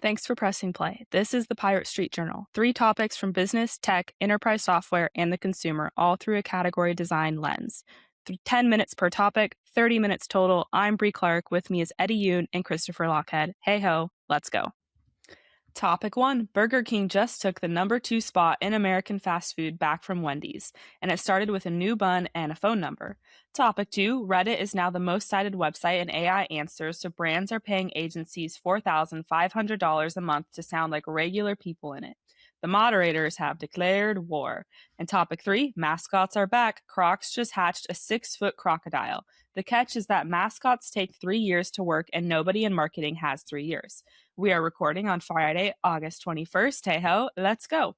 Thanks for pressing play. This is the Pirate Street Journal. 3 topics from business, tech, enterprise software, and the consumer, all through a category design lens. 10 minutes per topic, 30 minutes total. I'm Bree Clark. With me is Eddie Yoon and Christopher Lockhead. Hey ho, let's go. Topic 1. Burger King just took the number 2 spot in American fast food back from Wendy's, and it started with a new bun and a phone number. Topic 2. Reddit is now the most cited website in AI answers, so brands are paying agencies $4,500 a month to sound like regular people in it. The moderators have declared war. And topic 3. Mascots are back. Crocs just hatched a 6-foot crocodile. The catch is that mascots take 3 years to work, and nobody in marketing has 3 years. We are recording on Friday, August 21st. Hey ho, let's go.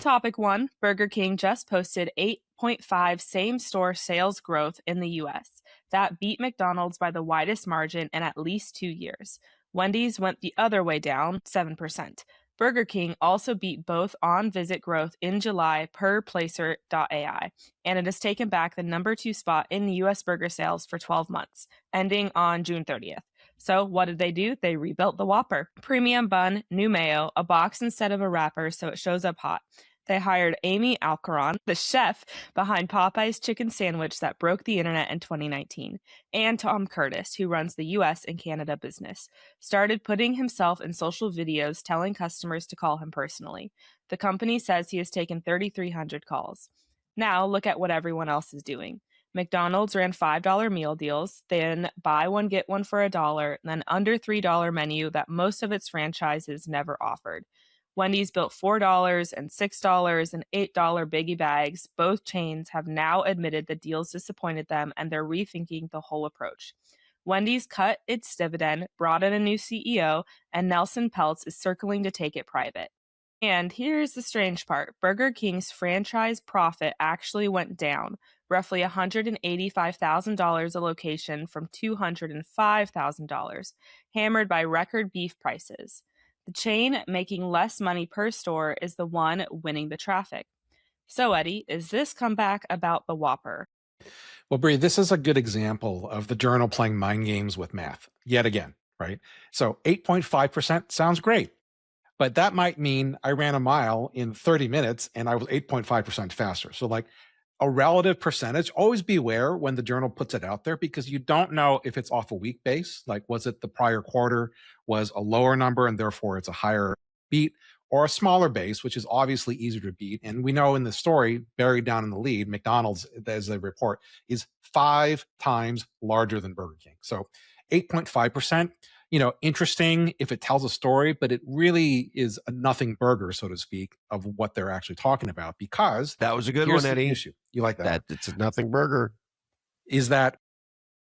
Topic 1. Burger King just posted 8.5 same-store sales growth in the U.S. That beat McDonald's by the widest margin in at least 2 years. Wendy's went the other way down, 7%. Burger King also beat both on-visit growth in July per Placer.ai, and it has taken back the number 2 spot in the U.S. burger sales for 12 months, ending on June 30th. So what did they do? They rebuilt the Whopper. Premium bun, new mayo, a box instead of a wrapper so it shows up hot. They hired Amy Alcaron, the chef behind Popeye's chicken sandwich that broke the internet in 2019, and Tom Curtis, who runs the US and Canada business, started putting himself in social videos telling customers to call him personally. The company says he has taken 3,300 calls. Now look at what everyone else is doing. McDonald's ran $5 meal deals, then buy one, get one for $1, then under $3 menu that most of its franchises never offered. Wendy's built $4 and $6 and $8 biggie bags. Both chains have now admitted the deals disappointed them, and they're rethinking the whole approach. Wendy's cut its dividend, brought in a new CEO, and Nelson Peltz is circling to take it private. And here's the strange part. Burger King's franchise profit actually went down, roughly $185,000 a location from $205,000, hammered by record beef prices. The chain making less money per store is the one winning the traffic. So, Eddie, is this comeback about the Whopper? Well, Bree, this is a good example of the journal playing mind games with math, yet again, right? So 8.5% sounds great, but that might mean I ran a mile in 30 minutes and I was 8.5% faster. So like a relative percentage, always beware when the journal puts it out there because you don't know if it's off a week base, like was it the prior quarter was a lower number and therefore it's a higher beat, or a smaller base, which is obviously easier to beat. And we know in the story, buried down in the lead, McDonald's, as they report, is 5 times larger than Burger King. So 8.5%, interesting if it tells a story, but it really is a nothing burger, so to speak, of what they're actually talking about, because that was a good one, Eddie. Issue. You like that? It's a nothing burger. Is that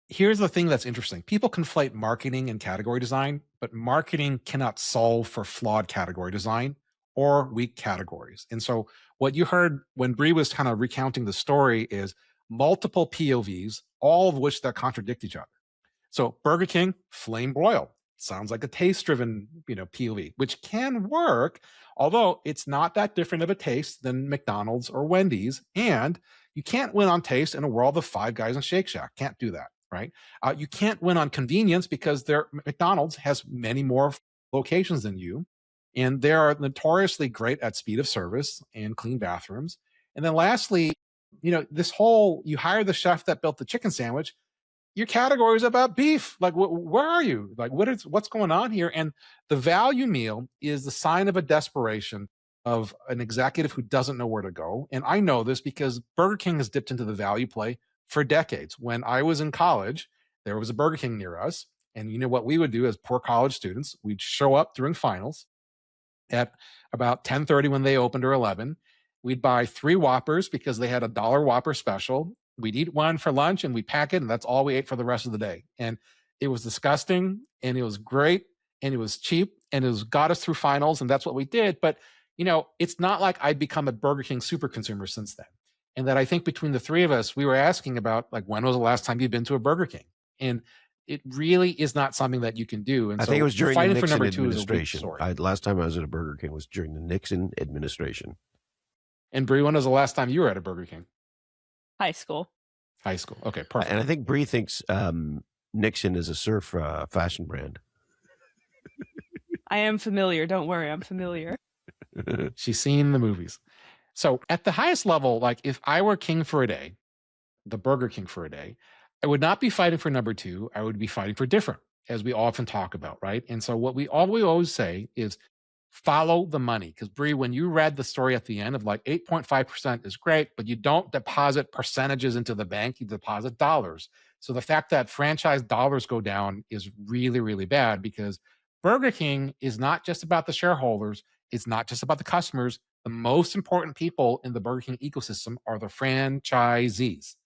here's the thing that's interesting. People conflate marketing and category design, but marketing cannot solve for flawed category design or weak categories. And so what you heard when Bree was kind of recounting the story is multiple POVs, all of which that contradict each other. So Burger King, flame broil. Sounds like a taste-driven, POV, which can work, although it's not that different of a taste than McDonald's or Wendy's. And you can't win on taste in a world of Five Guys and Shake Shack. Can't do that, right? You can't win on convenience because McDonald's has many more locations than you. And they are notoriously great at speed of service and clean bathrooms. And then lastly, this whole, you hire the chef that built the chicken sandwich, your category is about beef. Like, where are you? Like, what's going on here? And the value meal is the sign of a desperation of an executive who doesn't know where to go. And I know this because Burger King has dipped into the value play for decades. When I was in college, there was a Burger King near us. And you know what we would do as poor college students? We'd show up during finals at about 10:30 when they opened, or 11. We'd buy 3 Whoppers because they had a $1 Whopper special. We'd eat one for lunch and we pack it, and that's all we ate for the rest of the day. And it was disgusting, and it was great, and it was cheap, and it got us through finals, and that's what we did. But, it's not like I'd become a Burger King super consumer since then. And that I think between the 3 of us, we were asking about, like, when was the last time you'd been to a BurgerKing? And it really is not something that you can do. And I think it was during the Nixon administration. Last time I was at a Burger King was during the Nixon administration. And Bree, when was the last time you were at a Burger King? High school. High school. Okay, perfect. And I think Bree thinks Nixon is a surf fashion brand. I am familiar. Don't worry, I'm familiar. She's seen the movies. So at the highest level, like if I were king for a day, the Burger King for a day, I would not be fighting for number two. I would be fighting for different, as we often talk about, right? And so what we always say is follow the money. Because Bree, when you read the story at the end of like 8.5% is great, but you don't deposit percentages into the bank, you deposit dollars. So the fact that franchise dollars go down is really, really bad because Burger King is not just about the shareholders, it's not just about the customers. The most important people in the Burger King ecosystem are the franchisees.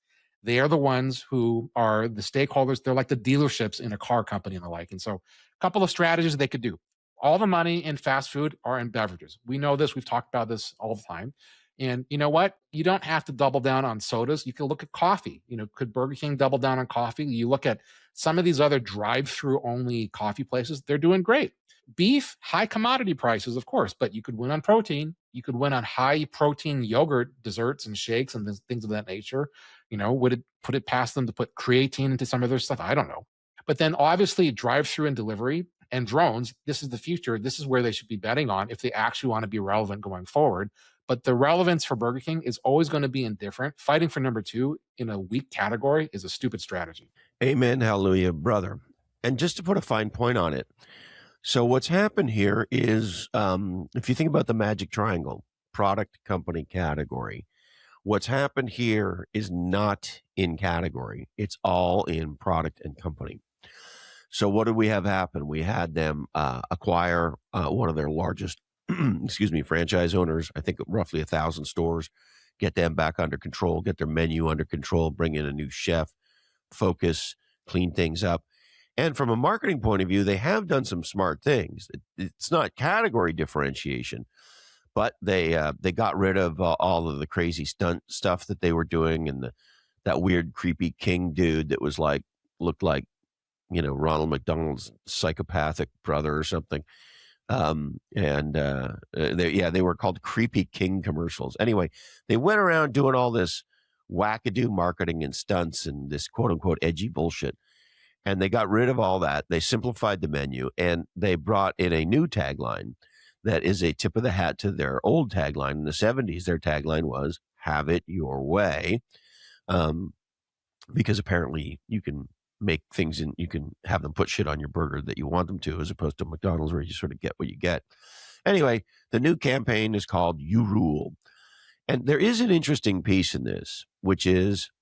They are the ones who are the stakeholders. They're like the dealerships in a car company and the like. And so a couple of strategies they could do. All the money in fast food are in beverages. We know this. We've talked about this all the time. And you know what? You don't have to double down on sodas. You can look at coffee. Could Burger King double down on coffee? You look at some of these other drive-through only coffee places. They're doing great. Beef, high commodity prices, of course, but you could win on protein. You could win on high protein yogurt, desserts and shakes and things of that nature. Would it put it past them to put creatine into some of their stuff? I don't know. But then obviously drive-through and delivery and drones, this is the future. This is where they should be betting on if they actually want to be relevant going forward. But the relevance for Burger King is always going to be indifferent. Fighting for number two in a weak category is a stupid strategy. Amen. Hallelujah, brother. And just to put a fine point on it. So what's happened here is, if you think about the magic triangle, product, company, category, what's happened here is not in category. It's all in product and company. So what did we have happen? We had them acquire one of their largest, franchise owners, I think roughly 1,000 stores, get them back under control, get their menu under control, bring in a new chef, focus, clean things up. And from a marketing point of view, they have done some smart things. It's not category differentiation, but they got rid of all of the crazy stunt stuff that they were doing, and that weird, creepy king dude that was looked like Ronald McDonald's psychopathic brother or something. They were called Creepy King commercials. Anyway, they went around doing all this wackadoo marketing and stunts and this quote unquote edgy bullshit. And they got rid of all that. They simplified the menu and they brought in a new tagline that is a tip of the hat to their old tagline. In the 70s, their tagline was "Have it your way," because apparently you can make things and you can have them put shit on your burger that you want them to, as opposed to McDonald's where you sort of get what you get. Anyway, the new campaign is called "You Rule." And there is an interesting piece in this, which is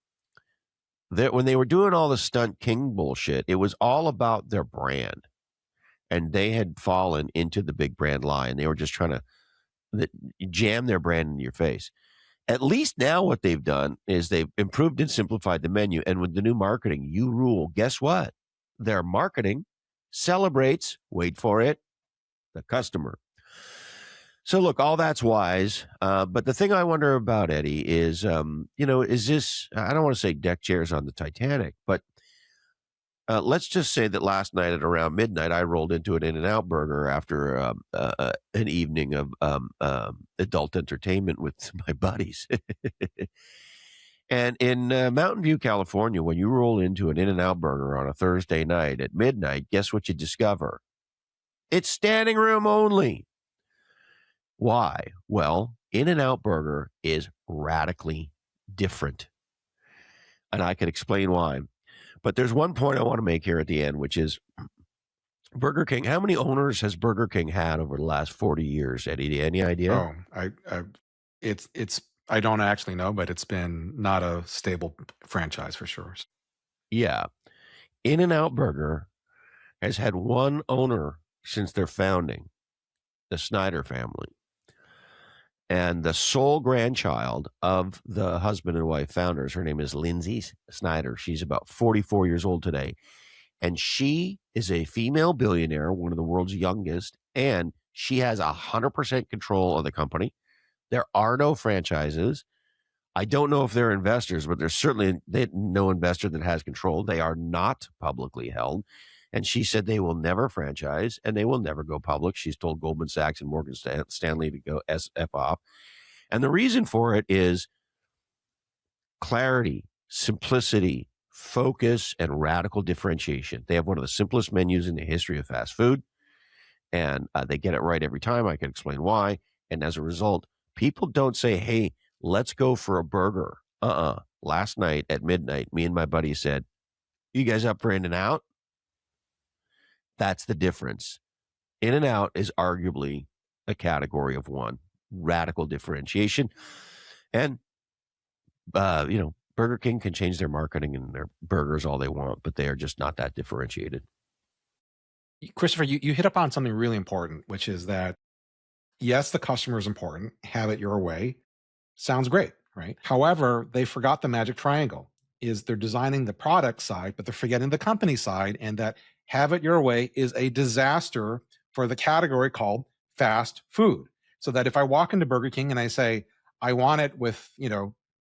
that when they were doing all the stunt king bullshit, it was all about their brand. And they had fallen into the big brand lie, and they were just trying to jam their brand in your face. At least now what they've done is they've improved and simplified the menu. And with the new marketing, You Rule, guess what? Their marketing celebrates, wait for it, the customer. So look, all that's wise. But the thing I wonder about, Eddie, is, is this, I don't want to say deck chairs on the Titanic, but let's just say that last night at around midnight, I rolled into an In-N-Out Burger after an evening of adult entertainment with my buddies. And in Mountain View, California, when you roll into an In-N-Out Burger on a Thursday night at midnight, guess what you discover? It's standing room only. Why? Well, In-N-Out Burger is radically different. And I can explain why. But there's one point I want to make here at the end, which is Burger King. How many owners has Burger King had over the last 40 years, Eddie? Any idea? Oh, I don't actually know, but it's been not a stable franchise for sure. Yeah. In-N-Out Burger has had one owner since their founding, the Snyder family. And the sole grandchild of the husband and wife founders, her name is Lindsay Snyder. She's about 44 years old today. And she is a female billionaire, one of the world's youngest, and she has 100% control of the company. There are no franchises. I don't know if they're investors, but there's certainly no investor that has control. They are not publicly held. And she said they will never franchise and they will never go public. She's told Goldman Sachs and Morgan Stanley to go SF off. And the reason for it is clarity, simplicity, focus, and radical differentiation. They have one of the simplest menus in the history of fast food, and they get it right every time. I can explain why. And as a result, people don't say, hey, let's go for a burger. Last night at midnight, me and my buddy said, you guys up for In-N-Out? That's the difference. In-N-Out is arguably a category of one. Radical differentiation. And, Burger King can change their marketing and their burgers all they want, but they are just not that differentiated. Christopher, you hit upon something really important, which is that, yes, the customer is important. Have it your way. Sounds great, right? However, they forgot the magic triangle. Is they're designing the product side, but they're forgetting the company side, and that have it your way is a disaster for the category called fast food. So that if I walk into Burger King and I say, I want it with,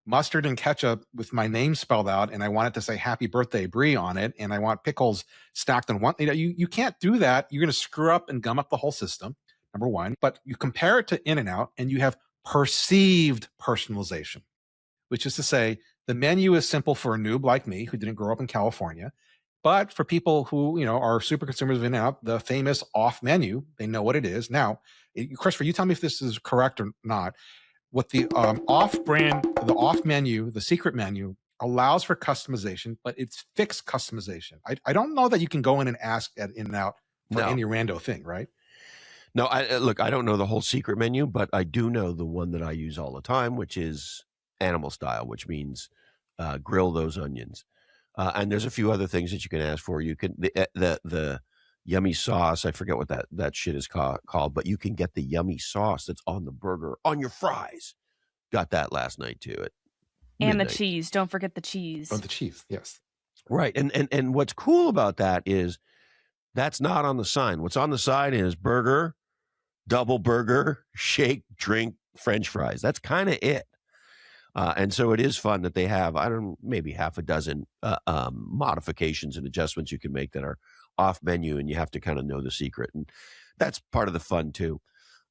mustard and ketchup with my name spelled out, and I want it to say happy birthday Brie on it, and I want pickles stacked on one, you can't do that. You're going to screw up and gum up the whole system, number one. But you compare it to In-N-Out and you have perceived personalization, which is to say the menu is simple for a noob like me who didn't grow up in California. But for people who, are super consumers of In-N-Out, the famous off menu, they know what it is. Now, Christopher, you tell me if this is correct or not. What the off-brand, the off menu, the secret menu allows for customization, but it's fixed customization. I don't know that you can go in and ask at In-N-Out for any rando thing, right? No, I don't know the whole secret menu, but I do know the one that I use all the time, which is animal style, which means grill those onions. And there's a few other things that you can ask for. You can the yummy sauce. I forget what that shit is called, but you can get the yummy sauce that's on the burger on your fries. Got that last night too. And the cheese. Don't forget the cheese. Oh, the cheese. Yes. Right. And what's cool about that is that's not on the sign. What's on the sign is burger, double burger, shake, drink, French fries. That's kind of it. And so it is fun that they have, maybe half a dozen modifications and adjustments you can make that are off menu, and you have to kind of know the secret. And that's part of the fun too.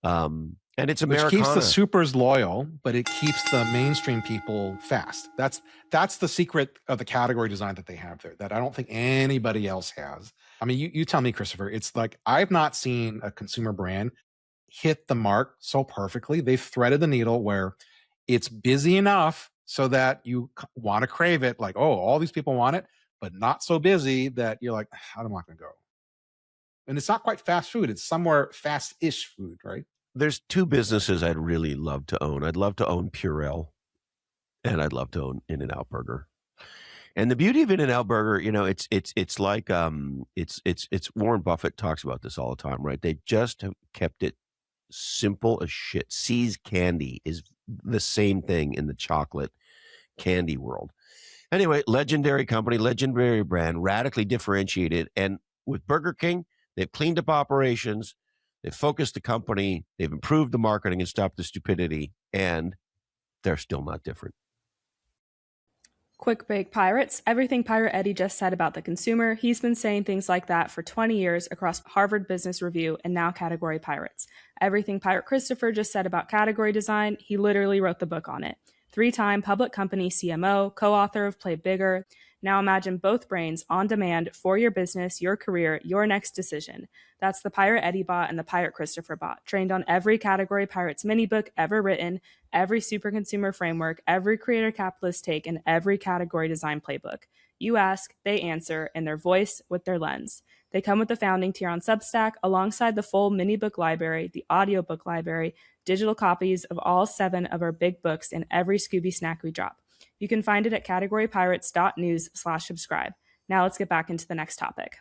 And it's Americana. Which keeps the supers loyal, but it keeps the mainstream people fast. That's the secret of the category design that they have there that I don't think anybody else has. I mean, you tell me, Christopher, it's like I've not seen a consumer brand hit the mark so perfectly. They've threaded the needle where it's busy enough so that you want to crave it. Like, oh, all these people want it, but not so busy that you're like, I'm not going to go. And it's not quite fast food. It's somewhere fast-ish food, right? There's two businesses I'd really love to own. I'd love to own Purell, and I'd love to own In-N-Out Burger. And the beauty of In-N-Out Burger, it's like it's Warren Buffett talks about this all the time, right? They just have kept it simple as shit. See's Candy is the same thing in the chocolate candy world. Anyway, legendary company, legendary brand, radically differentiated. And with Burger King, they've cleaned up operations, they've focused the company, they've improved the marketing and stopped the stupidity, and they're still not different. Quick break, pirates. Everything Pirate Eddie just said about the consumer, he's been saying things like that for 20 years across Harvard Business Review and now Category Pirates. Everything Pirate Christopher just said about category design, he literally wrote the book on it. 3-time public company CMO, co-author of Play Bigger. Now imagine both brains on demand for your business, your career, your next decision. That's the Pirate Eddie bot and the Pirate Christopher bot, trained on every Category Pirates mini book ever written, every super consumer framework, every creator capitalist take, and every category design playbook. You ask, they answer, in their voice with their lens. They come with the founding tier on Substack, alongside the full mini book library, the audiobook library, digital copies of all 7 of our big books, and every Scooby snack we drop. You can find it at categorypirates.news/subscribe. Now let's get back into the next topic.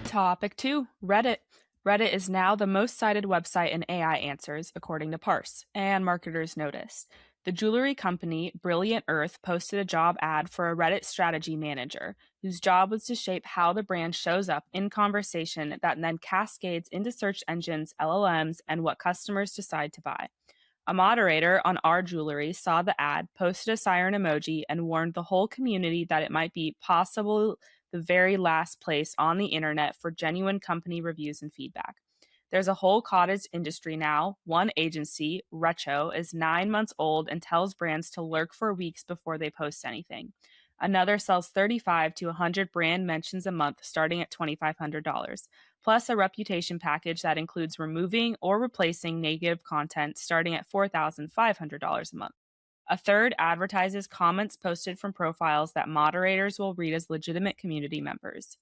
Topic 2, Reddit. Reddit is now the most cited website in AI answers, according to Parse, and marketers noticed. The jewelry company Brilliant Earth posted a job ad for a Reddit strategy manager, whose job was to shape how the brand shows up in conversation that then cascades into search engines, LLMs, and what customers decide to buy. A moderator on Our Jewelry saw the ad, posted a siren emoji, and warned the whole community that it might be the very last place on the internet for genuine company reviews and feedback. There's a whole cottage industry now. One agency, Retro, is 9 months old and tells brands to lurk for weeks before they post anything. Another sells 35 to 100 brand mentions a month, starting at $2,500, plus a reputation package that includes removing or replacing negative content, starting at $4,500 a month. A third advertises comments posted from profiles that moderators will read as legitimate community members.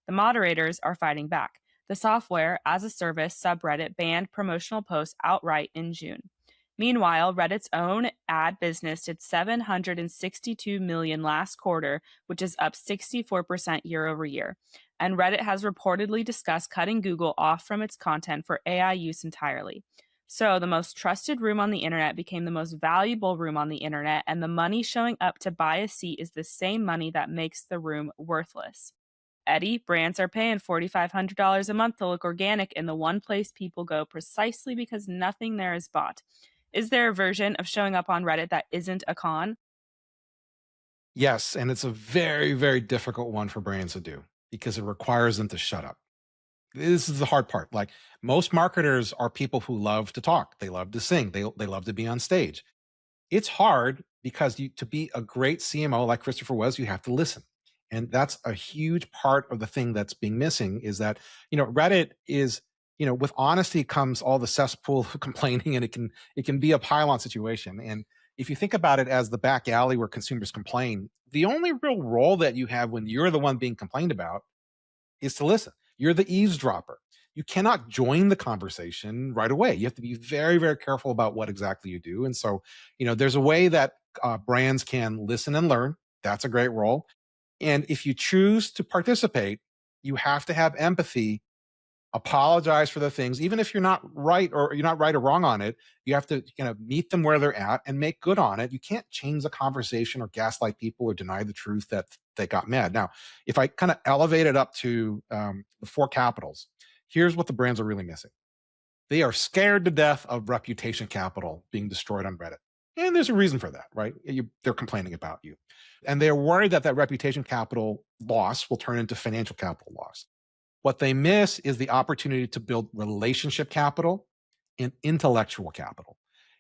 The moderators are fighting back. The software as a service subreddit banned promotional posts outright in June. Meanwhile, Reddit's own ad business did 762 million last quarter, which is up 64% year over year. And Reddit has reportedly discussed cutting Google off from its content for AI use entirely. So, the most trusted room on the internet became the most valuable room on the internet, and the money showing up to buy a seat is the same money that makes the room worthless. Eddie, brands are paying $4,500 a month to look organic in the one place people go precisely because nothing there is bought. Is there a version of showing up on Reddit that isn't a con? Yes, and it's a very, very difficult one for brands to do because it requires them to shut up. This is the hard part. Like, most marketers are people who love to talk. They love to sing. They love to be on stage. It's hard because to be a great CMO like Christopher was, you have to listen. And that's a huge part of the thing that's being missing is that, Reddit is, with honesty comes all the cesspool of complaining, and it can be a pile-on situation. And if you think about it as the back alley where consumers complain, the only real role that you have when you're the one being complained about is to listen. You're the eavesdropper. You cannot join the conversation right away. You have to be very, very careful about what exactly you do. And so, there's a way that brands can listen and learn. That's a great role. And if you choose to participate, you have to have empathy, apologize for the things, even if you're not right or wrong on it. You have to meet them where they're at and make good on it. You can't change the conversation or gaslight people or deny the truth that they got mad. Now, if I kind of elevate it up to the four capitals, here's what the brands are really missing. They are scared to death of reputation capital being destroyed on Reddit. And there's a reason for that, right? They're complaining about you. And they're worried that reputation capital loss will turn into financial capital loss. What they miss is the opportunity to build relationship capital and intellectual capital.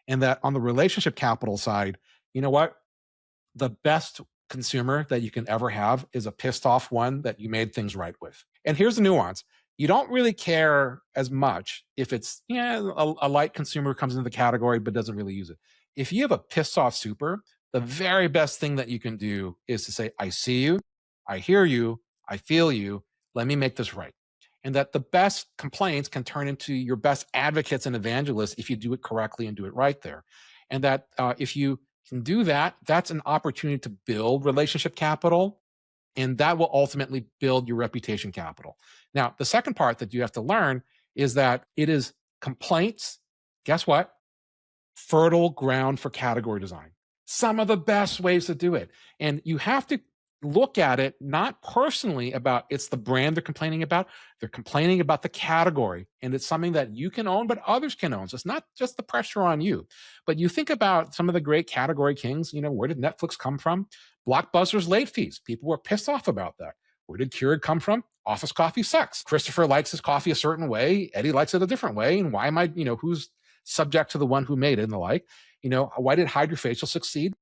And that on the relationship capital side, you know what? The best consumer that you can ever have is a pissed off one that you made things right with. And here's the nuance. You don't really care as much if it's a light consumer who comes into the category but doesn't really use it. If you have a pissed off super, the very best thing that you can do is to say, I see you, I hear you, I feel you, let me make this right. And that the best complaints can turn into your best advocates and evangelists if you do it correctly and do it right there. And that if you can do that, that's an opportunity to build relationship capital, and that will ultimately build your reputation capital. Now, the second part that you have to learn is that it is complaints. Guess what? Fertile ground for category design. Some of the best ways to do it. And you have to look at it not personally about it's the brand they're complaining about. They're complaining about the category, and it's something that you can own, but others can own. So it's not just the pressure on you. But you think about some of the great category kings. Where did Netflix come from? Blockbuster's late fees. People were pissed off about that. Where did Keurig come from? Office coffee sucks. Christopher likes his coffee a certain way. Eddie likes it a different way. And why am I, who's subject to the one who made it and the like? Why did Hydrofacial succeed?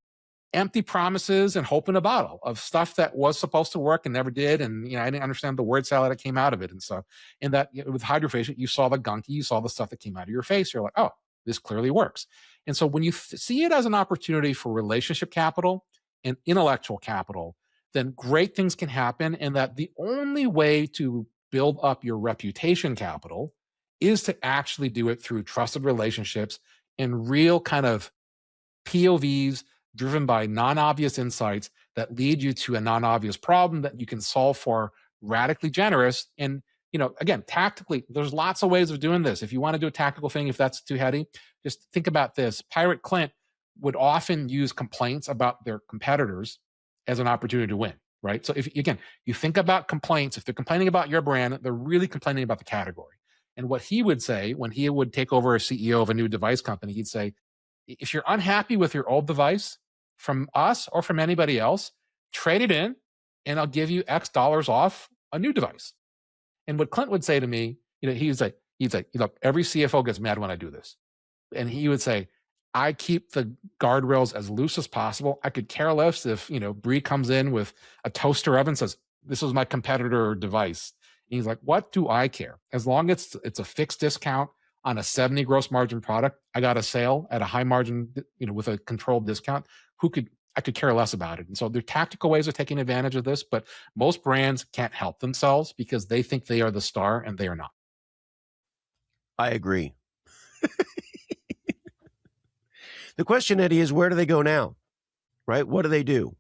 Empty promises and hope in a bottle of stuff that was supposed to work and never did. And, I didn't understand the word salad that came out of it. And so, and that with Hydrofacial, you saw the gunky, you saw the stuff that came out of your face. You're like, oh, this clearly works. And so when you see it as an opportunity for relationship capital and intellectual capital, then great things can happen. And that the only way to build up your reputation capital is to actually do it through trusted relationships and real kind of POVs driven by non-obvious insights that lead you to a non-obvious problem that you can solve for radically generous. And, again, tactically, there's lots of ways of doing this. If you want to do a tactical thing, if that's too heady, just think about this. Pirate Clint would often use complaints about their competitors as an opportunity to win, right? So if, again, you think about complaints, if they're complaining about your brand, they're really complaining about the category. And what he would say when he would take over as CEO of a new device company, he'd say, if you're unhappy with your old device from us or from anybody else, trade it in and I'll give you X dollars off a new device. And what Clint would say to me, he's like, look, every CFO gets mad when I do this. And he would say, I keep the guardrails as loose as possible. I could care less if, Bree comes in with a toaster oven, says, this was my competitor device. And he's like, what do I care? As long as it's a fixed discount on a 70 gross margin product, I got a sale at a high margin, with a controlled discount. I could care less about it. And so there are tactical ways of taking advantage of this, but most brands can't help themselves because they think they are the star and they are not. I agree. The question, Eddie, is where do they go now? Right? What do they do?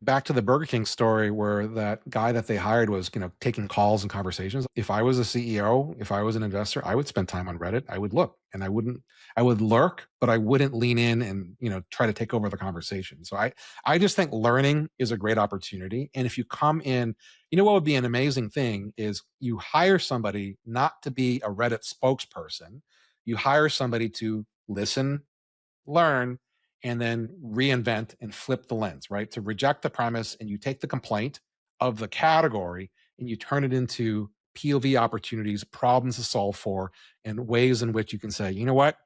Back to the Burger King story where that guy that they hired was, taking calls and conversations. If I was a CEO, if I was an investor, I would spend time on Reddit. I would look and I would lurk, but I wouldn't lean in and, try to take over the conversation. So I just think learning is a great opportunity. And if you come in, what would be an amazing thing is you hire somebody not to be a Reddit spokesperson. You hire somebody to listen, learn, and then reinvent and flip the lens, right? To reject the premise, and you take the complaint of the category and you turn it into POV opportunities, problems to solve for, and ways in which you can say, you know what,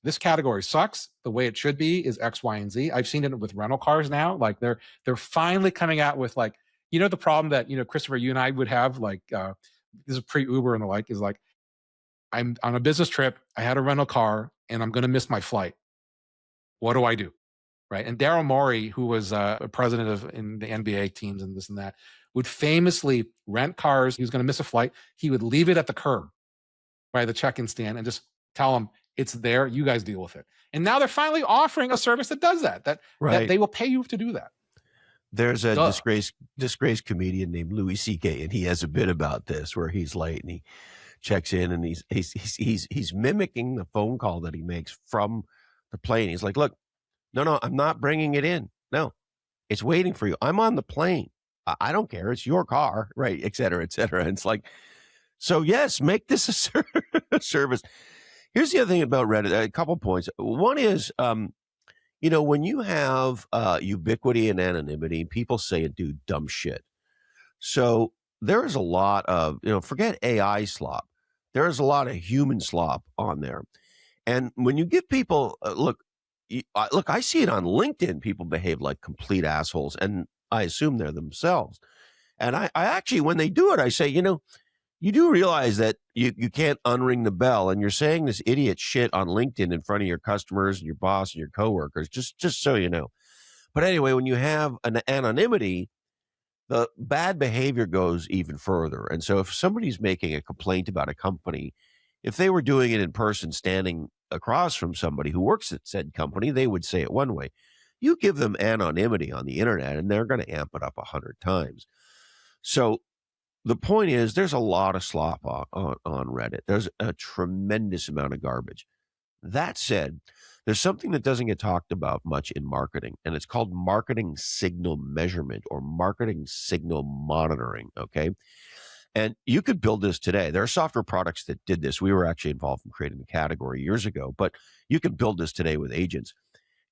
this category sucks. The way it should be is X, Y, and Z. I've seen it with rental cars now. Like they're finally coming out with like, the problem that, Christopher, you and I would have, like, this is pre-Uber and the like, is like, I'm on a business trip. I had a rental car and I'm going to miss my flight. What do I do? Right. And Daryl Morey, who was a president in the NBA teams and this and that, would famously rent cars. He was going to miss a flight. He would leave it at the curb by the check-in stand and just tell them it's there. You guys deal with it. And now they're finally offering a service that does that they will pay you to do that. There's a disgraced comedian named Louis C.K. and he has a bit about this where he's late and he checks in and he's mimicking the phone call that he makes from the plane. He's like, look, no, I'm not bringing it in. No, it's waiting for you. I'm on the plane. I don't care. It's your car, right? Et cetera, et cetera. And it's like, so yes, make this a service. Here's the other thing about Reddit. A couple points. One is, when you have ubiquity and anonymity, people say and do dumb shit. So there is a lot of, forget AI slop. There is a lot of human slop on there. And when you give people, look, I see it on LinkedIn. People behave like complete assholes, and I assume they're themselves. And I actually, when they do it, I say, you do realize that you can't unring the bell, and you're saying this idiot shit on LinkedIn in front of your customers and your boss and your coworkers, just so you know. But anyway, when you have an anonymity, the bad behavior goes even further. And so if somebody's making a complaint about a company, if they were doing it in person, standing across from somebody who works at said company, they would say it one way. You give them anonymity on the internet, and they're going to amp it up 100 times. So the point is, there's a lot of slop on Reddit. There's a tremendous amount of garbage. That said, there's something that doesn't get talked about much in marketing, and it's called marketing signal measurement or marketing signal monitoring, okay? And you could build this today. There are software products that did this. We were actually involved in creating the category years ago, but you can build this today with agents.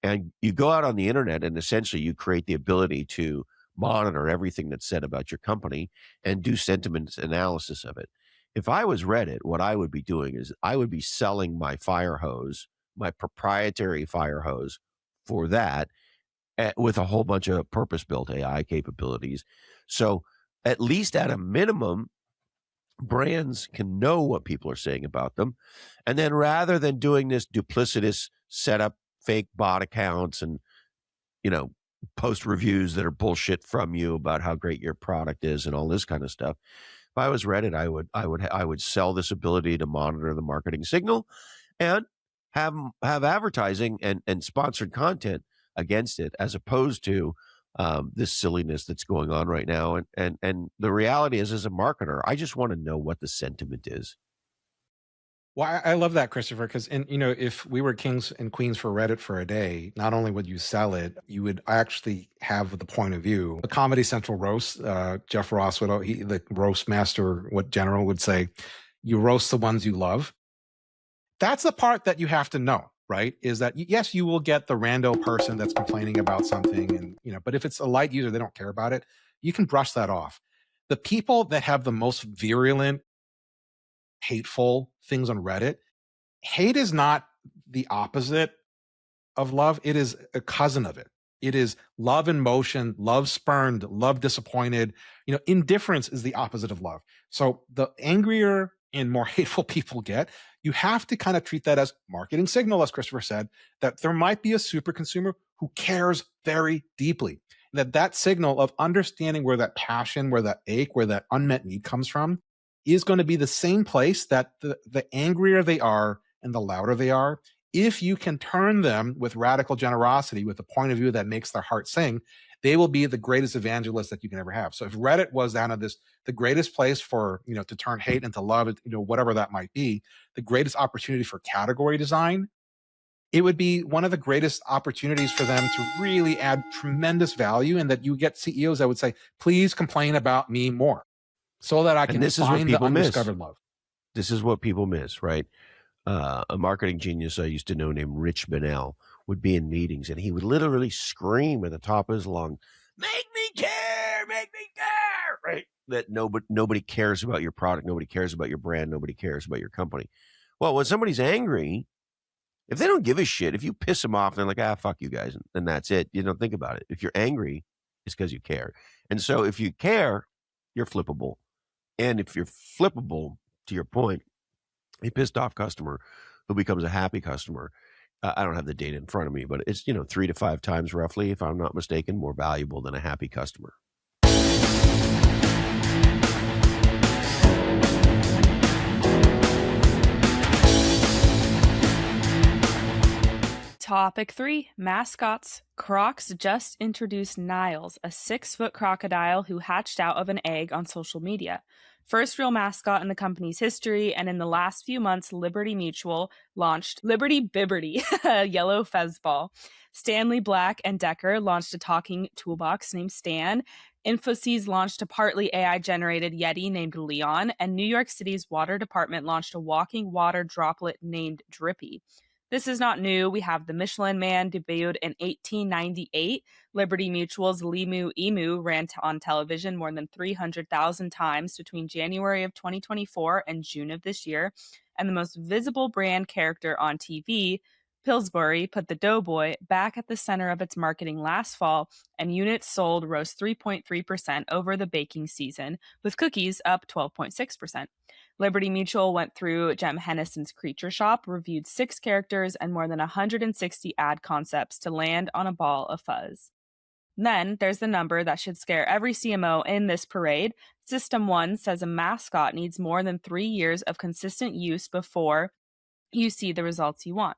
And you go out on the internet and essentially you create the ability to monitor everything that's said about your company and do sentiment analysis of it. If I was Reddit, what I would be doing is I would be selling my fire hose, my proprietary fire hose for that with a whole bunch of purpose-built AI capabilities. So at least at a minimum, brands can know what people are saying about them. And then rather than doing this duplicitous setup, fake bot accounts and, post reviews that are bullshit from you about how great your product is and all this kind of stuff. If I was Reddit, I would sell this ability to monitor the marketing signal and have advertising and sponsored content against it, as opposed to this silliness that's going on right now. And the reality is, as a marketer, I just want to know what the sentiment is. Well, I love that, Christopher, because, if we were kings and queens for Reddit for a day, not only would you sell it, you would actually have the point of view. The Comedy Central roast, Jeff Ross, the roast master, general would say, you roast the ones you love. That's the part that you have to know, right? Is that, yes, you will get the rando person that's complaining about something, and, but if it's a light user, they don't care about it. you can brush that off. The people that have the most virulent, hateful things on Reddit, hate is not the opposite of love. It is a cousin of it. It is love in motion, love spurned, love disappointed. Indifference is the opposite of love. So the angrier and more hateful people get, you have to kind of treat that as marketing signal, as Christopher said, that there might be a super consumer who cares very deeply. And that signal of understanding where that passion, where that ache, where that unmet need comes from is going to be the same place that the angrier they are and the louder they are, if you can turn them with radical generosity, with a point of view that makes their heart sing, they will be the greatest evangelist that you can ever have. So if Reddit was down at the greatest place for, to turn hate into love, whatever that might be, the greatest opportunity for category design, it would be one of the greatest opportunities for them to really add tremendous value, and that you get CEOs that would say, please complain about me more so that I can find the undiscovered love. This is what people miss, right? A marketing genius I used to know named Rich Bonnell would be in meetings, and he would literally scream at the top of his lungs, make me care, right? That nobody cares about your product, nobody cares about your brand, nobody cares about your company. Well, when somebody's angry, if they don't give a shit, if you piss them off, they're like, fuck you guys, and that's it. You don't think about it. If you're angry, it's because you care. And so if you care, you're flippable. And if you're flippable, to your point, a pissed off customer who becomes a happy customer, I don't have the data in front of me, but it's 3 to 5 times roughly, if I'm not mistaken, more valuable than a happy customer. Topic 3, mascots. Crocs just introduced Niles, a 6-foot crocodile who hatched out of an egg on social media. First real mascot in the company's history, and in the last few months, Liberty Mutual launched Liberty Bibberty, a yellow fez ball. Stanley Black & Decker launched a talking toolbox named Stan. Infosys launched a partly AI-generated Yeti named Leon, and New York City's water department launched a walking water droplet named Drippy. This is not new. We have the Michelin Man debuted in 1898. Liberty Mutual's Limu Emu ran on television more than 300,000 times between January of 2024 and June of this year. And the most visible brand character on TV, Pillsbury, put the Doughboy back at the center of its marketing last fall, and units sold rose 3.3% over the baking season, with cookies up 12.6%. Liberty Mutual went through Jem Hennison's Creature Shop, reviewed 6 characters and more than 160 ad concepts to land on a ball of fuzz. Then there's the number that should scare every CMO in this parade. System 1 says a mascot needs more than 3 years of consistent use before you see the results you want.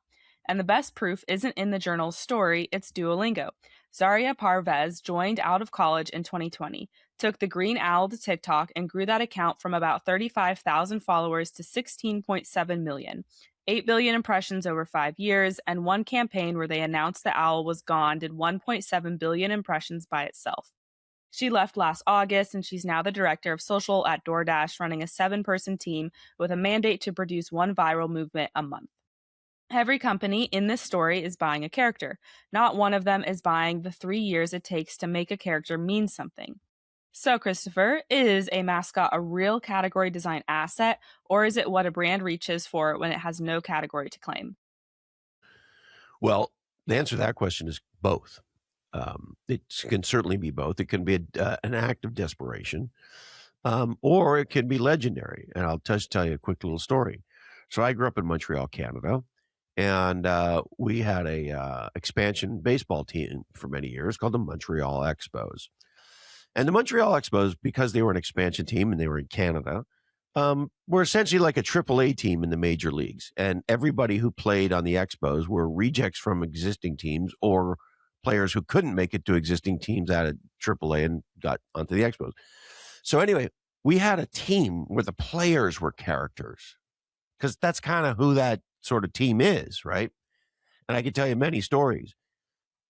And the best proof isn't in the journal's story, it's Duolingo. Zaria Parvez joined out of college in 2020, took the green owl to TikTok, and grew that account from about 35,000 followers to 16.7 million. 8 billion impressions over 5 years, and one campaign where they announced the owl was gone did 1.7 billion impressions by itself. She left last August, and she's now the director of social at DoorDash, running a 7-person team with a mandate to produce 1 viral movement a month. Every company in this story is buying a character. Not one of them is buying the 3 years it takes to make a character mean something. So, Christopher, is a mascot a real category design asset, or is it what a brand reaches for when it has no category to claim? Well, the answer to that question is both. It can certainly be both. It can be an act of desperation, or it can be legendary. And I'll just tell you a quick little story. So I grew up in Montreal, Canada, and we had a expansion baseball team for many years called the Montreal Expos. And the Montreal Expos, because they were an expansion team and they were in Canada, were essentially like a AAA team in the major leagues. And everybody who played on the Expos were rejects from existing teams or players who couldn't make it to existing teams out of AAA and got onto the Expos. So anyway, we had a team where the players were characters, because that's kind of who that sort of team is, right? And I can tell you many stories.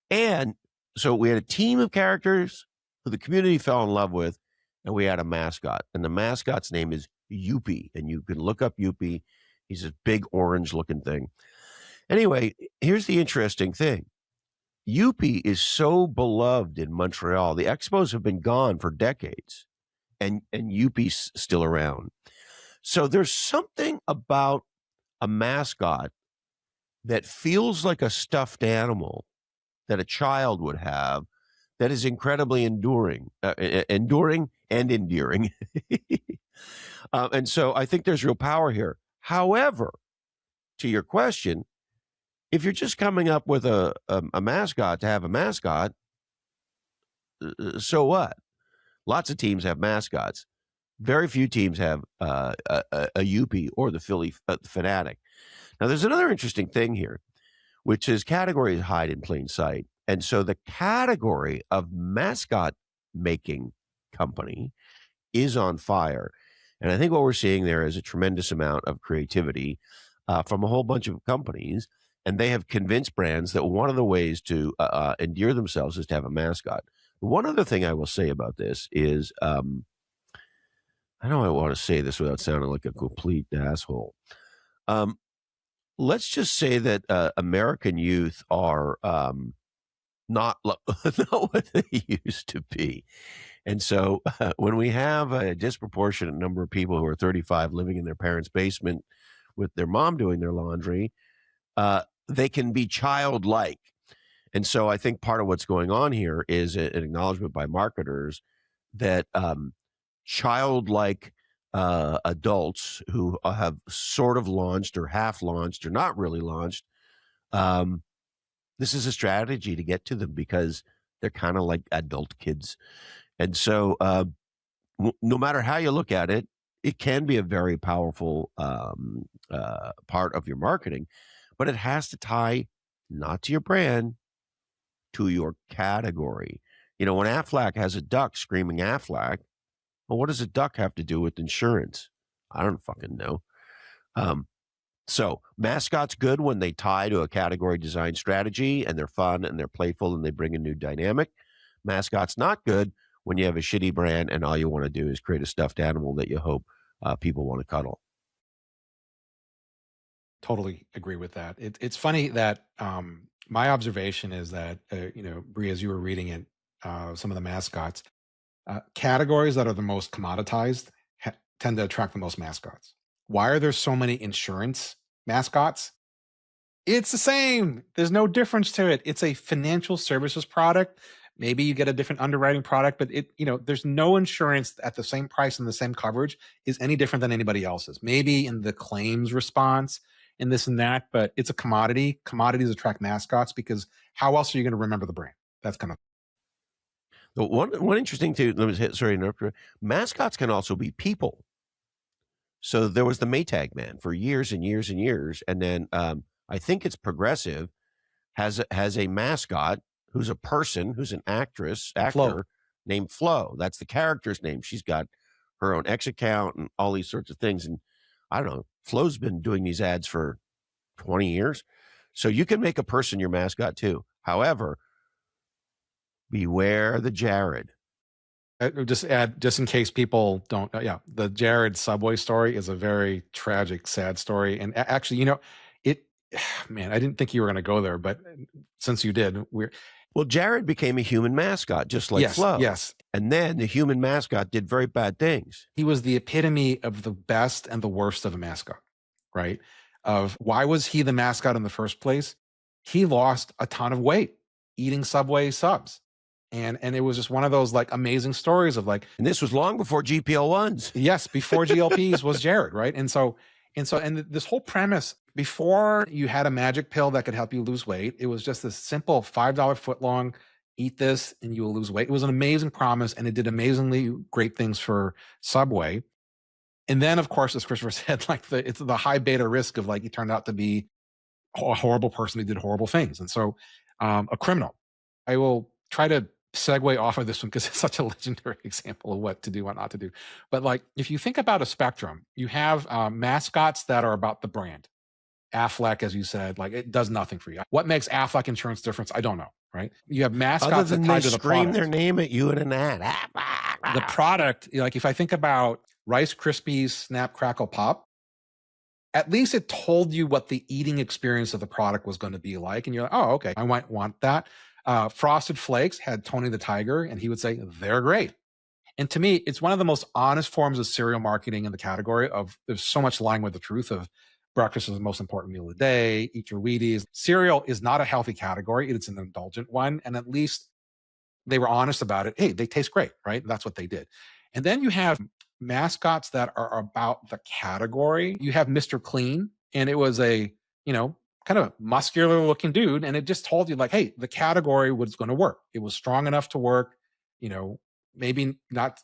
And so we had a team of characters who the community fell in love with, and we had a mascot. And the mascot's name is Youppi, and you can look up Youppi. He's this big orange-looking thing. Anyway, here's the interesting thing. Yuppie is so beloved in Montreal. The Expos have been gone for decades, and Yuppie's still around. So there's something about a mascot that feels like a stuffed animal that a child would have that is incredibly enduring and endearing. And so I think there's real power here. However, to your question, if you're just coming up with a mascot to have a mascot, so what? Lots of teams have mascots. Very few teams have a Yuppie or the Philly Fanatic. Now, there's another interesting thing here, which is categories hide in plain sight. And so the category of mascot making company is on fire. And I think what we're seeing there is a tremendous amount of creativity from a whole bunch of companies. And they have convinced brands that one of the ways to endear themselves is to have a mascot. One other thing I will say about this is, I know I want to say this without sounding like a complete asshole. Let's just say that American youth are not what they used to be. And so when we have a disproportionate number of people who are 35 living in their parents' basement with their mom doing their laundry, they can be childlike. And so I think part of what's going on here is an acknowledgement by marketers that childlike adults who have sort of launched or half launched or not really launched, this is a strategy to get to them because they're kind of like adult kids. And so no matter how you look at it, it can be a very powerful part of your marketing, but it has to tie not to your brand, to your category. You know, when Aflac has a duck screaming Aflac, well, what does a duck have to do with insurance? I don't fucking know. So mascots good when they tie to a category design strategy and they're fun and they're playful and they bring a new dynamic. Mascots not good when you have a shitty brand and all you want to do is create a stuffed animal that you hope people want to cuddle. Totally agree with that. It's funny that my observation is that, Bree, as you were reading it, some of the mascots, categories that are the most commoditized tend to attract the most mascots. Why are there so many insurance mascots? It's the same. There's no difference to it. It's a financial services product. Maybe you get a different underwriting product, but there's no insurance at the same price and the same coverage is any different than anybody else's. Maybe in the claims response and this and that, but it's a commodity. Commodities attract mascots because how else are you going to remember the brand? That's kind of one interesting thing. Sorry to interrupt. Mascots can also be people. So there was the Maytag Man for years and years and years, and then I think it's Progressive has a mascot who's a person who's an actor Flo. named Flo. That's the character's name. She's got her own X account and all these sorts of things. And I don't know, Flo's been doing these ads for 20 years. So you can make a person your mascot too. However, beware the Jared. Just add, just in case people don't, the Jared Subway story is a very tragic, sad story. And actually, man, I didn't think you were going to go there, but since you did, well, Jared became a human mascot, just like Flo. Yes. And then the human mascot did very bad things. He was the epitome of the best and the worst of a mascot, right? Of why was he the mascot in the first place? He lost a ton of weight eating Subway subs. And it was just one of those like amazing stories of like, and this was long before GLP-1s. Yes, before GLPs was Jared, right? And this whole premise, before you had a magic pill that could help you lose weight, it was just this simple $5 footlong, eat this and you will lose weight. It was an amazing promise and it did amazingly great things for Subway. And then, of course, as Christopher said, like it's the high beta risk of like he turned out to be a horrible person who did horrible things. And so a criminal. I will try to segue off of this one because it's such a legendary example of what to do, what not to do. But like, if you think about a spectrum, you have mascots that are about the brand. Aflac, as you said, like it does nothing for you. What makes Aflac Insurance different? I don't know, right? You have mascots that tie to the scream product. Their name at you in an ad. The product, like if I think about Rice Krispies Snap Crackle Pop, at least it told you what the eating experience of the product was going to be like. And you're like, oh, okay, I might want that. Frosted Flakes had Tony the Tiger, and he would say, they're great. And to me, it's one of the most honest forms of cereal marketing in the category of there's so much lying with the truth of breakfast is the most important meal of the day, eat your Wheaties. Cereal is not a healthy category. It's an indulgent one. And at least they were honest about it. Hey, they taste great, right? That's what they did. And then you have mascots that are about the category. You have Mr. Clean, and it was a, kind of muscular looking dude. And it just told you like, hey, the category was going to work. It was strong enough to work, maybe not,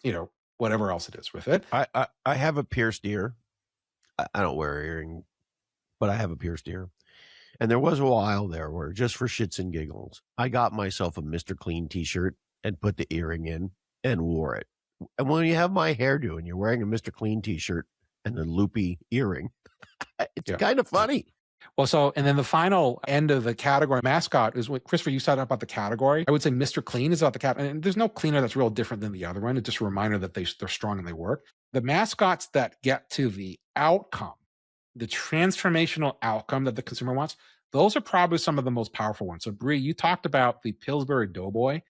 whatever else it is with it. I have a pierced ear. I don't wear earring, but I have a pierced ear. And there was a while there where just for shits and giggles, I got myself a Mr. Clean t-shirt and put the earring in and wore it. And when you have my hairdo and you're wearing a Mr. Clean t-shirt and a loopy earring, it's kind of funny. Well, and then the final end of the category mascot is what, Christopher, you said about the category. I would say Mr. Clean is about the category. And there's no cleaner that's real different than the other one. It's just a reminder that they're strong and they work. The mascots that get to the outcome, the transformational outcome that the consumer wants, those are probably some of the most powerful ones. So, Bree, you talked about the Pillsbury Doughboy.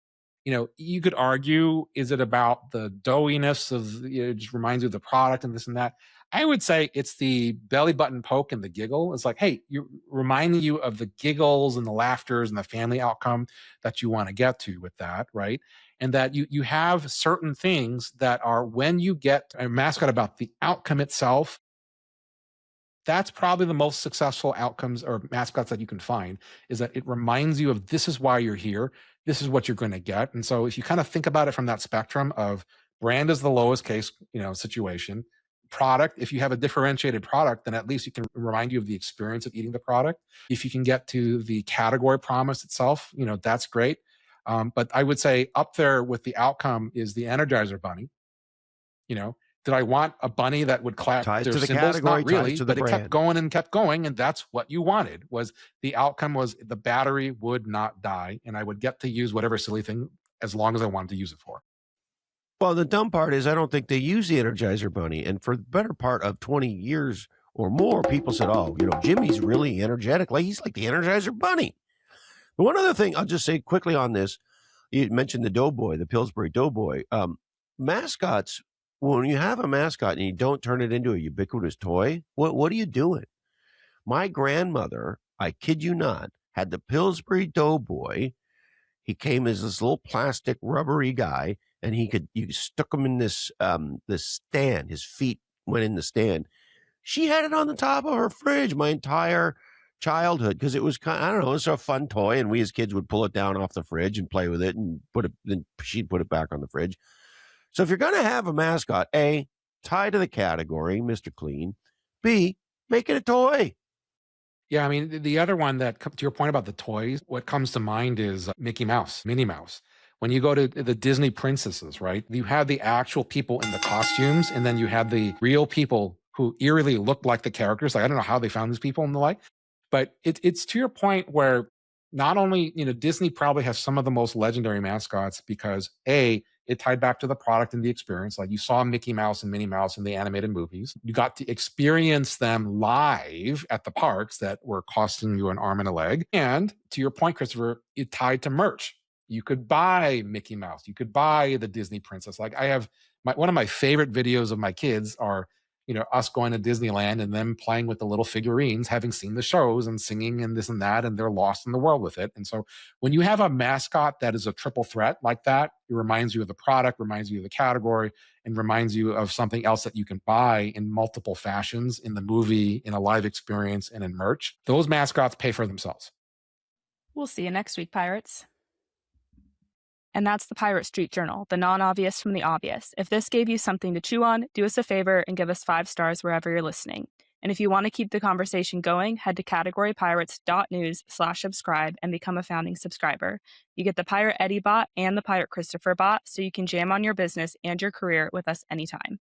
You could argue, is it about the doughiness of, it just reminds you of the product and this and that? I would say it's the belly button poke and the giggle. It's like, hey, you're reminding you of the giggles and the laughters and the family outcome that you want to get to with that, right? And that you have certain things that are when you get a mascot about the outcome itself, that's probably the most successful outcomes or mascots that you can find, is that it reminds you of this is why you're here. This is what you're going to get. And so if you kind of think about it from that spectrum of brand is the lowest case, situation, product, if you have a differentiated product, then at least you can remind you of the experience of eating the product. If you can get to the category promise itself, that's great. But I would say up there with the outcome is the Energizer Bunny. Did I want a bunny that would clap ties their to the symbols? category, Not really, ties to the but brand. It kept going and kept going, and that's what you wanted. Was the outcome was the battery would not die, and I would get to use whatever silly thing as long as I wanted to use it for. Well, the dumb part is I don't think they use the Energizer Bunny. And for the better part of 20 years or more, people said, oh, Jimmy's really energetic. Like he's like the Energizer Bunny. But one other thing I'll just say quickly on this, you mentioned the Doughboy, the Pillsbury Doughboy. Mascots, when you have a mascot and you don't turn it into a ubiquitous toy, what are you doing? My grandmother, I kid you not, had the Pillsbury Doughboy. He came as this little plastic rubbery guy, and you stuck him in this stand. His feet went in the stand. She had it on the top of her fridge my entire childhood because it was I don't know, it was a fun toy, and we as kids would pull it down off the fridge and play with it and then she'd put it back on the fridge. So if you're going to have a mascot, A, tie to the category, Mr. Clean. B, make it a toy. Yeah, I mean, the other one that, to your point about the toys, what comes to mind is Mickey Mouse, Minnie Mouse. When you go to the Disney princesses, right, you have the actual people in the costumes, and then you have the real people who eerily look like the characters. Like, I don't know how they found these people and the like, but it's to your point where not only, Disney probably has some of the most legendary mascots because A, it tied back to the product and the experience. Like you saw Mickey Mouse and Minnie Mouse in the animated movies. You got to experience them live at the parks that were costing you an arm and a leg. And to your point, Christopher, it tied to merch. You could buy Mickey Mouse. You could buy the Disney princess. Like I have one of my favorite videos of my kids are, us going to Disneyland and them playing with the little figurines, having seen the shows and singing and this and that, and they're lost in the world with it. And so when you have a mascot that is a triple threat like that, it reminds you of the product, reminds you of the category, and reminds you of something else that you can buy in multiple fashions in the movie, in a live experience, and in merch. Those mascots pay for themselves. We'll see you next week, Pirates. And that's the Pirate Street Journal, the non-obvious from the obvious. If this gave you something to chew on, do us a favor and give us 5 stars wherever you're listening. And if you want to keep the conversation going, head to categorypirates.news/subscribe and become a founding subscriber. You get the Pirate Eddie bot and the Pirate Christopher bot, so you can jam on your business and your career with us anytime.